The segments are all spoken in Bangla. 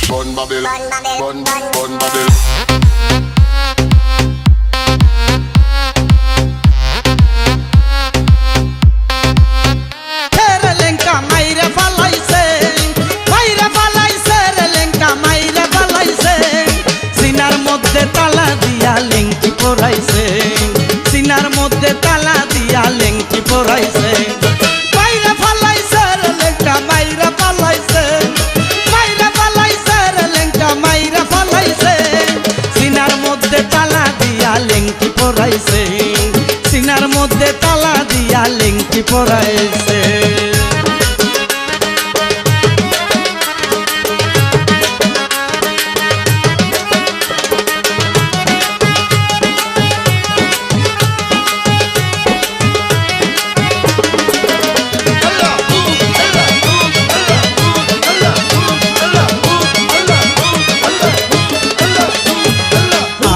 Bun bubble, bun bubble. তালা দিয়া লেংটি পরাইছে সিনার মধ্যে তালা দিয়া লেংটি পরাইছে মাইরা ফালাইছে রে লেংটা মাইরা ফালাইছে মাইরা ফালাইছে রে লেংটা মাইরা ফালাইছে সিনার মধ্যে তালা দিয়া লেংটি পরাইছে সিনার মধ্যে তালা দিয়া লেংটি পরাইছে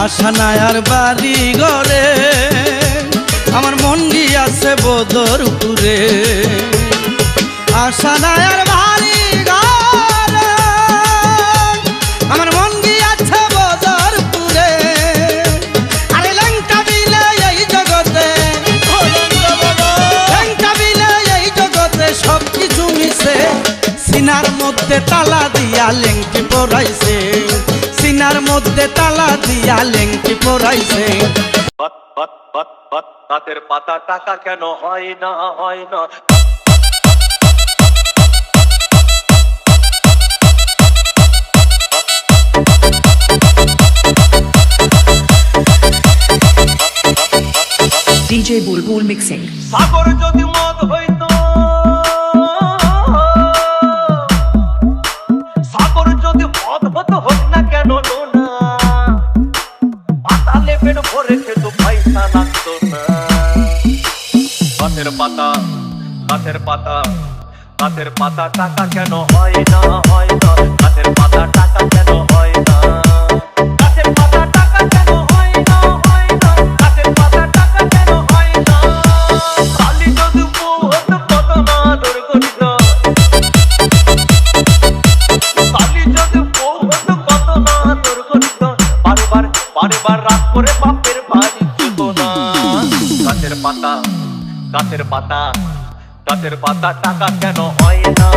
আশানায়ার বাড়ি ঘরে আমার মন গিয়াছে বদরপুরে আশানায়ার বাড়ি ঘরে আমার মন গিয়াছে বদরপুরে আরে লঙ্কা বিলে এই জগতে লঙ্কা বিলে এই জগতে সব কিছু মিশে সিনার মধ্যে তালা দিয়া লেংটি পরাইছে সিনার মধ্যে তালা দিয়া লেংটি পরাইছে গাছের পাতা টাকা কেন হয় না হয় না DJ Bulbul mixing. সাগর যদি মদ হইতো সাগর যদি মদ হতো হোক না কেন না পাতালে পেট ভরে খেত পয়সা লাগতো না গাছের পাতা গাছের পাতা গাছের পাতা টাকা কেন হয় না হয় না গাছের পাতা টাকা কেন হয় না গাছের পাতা টাকা কেন হয় না হয় না গাছের পাতা টাকা কেন হয় না কালি যদি বউ হতো কত না আদর করিত কালি যদি বউ হতো কত না আদর করিত বারবার রাত করে বাপের বাড়ি যেত না গাছের পাতা গাছের পাতা গাছের পাতা টাকা কেন হয় না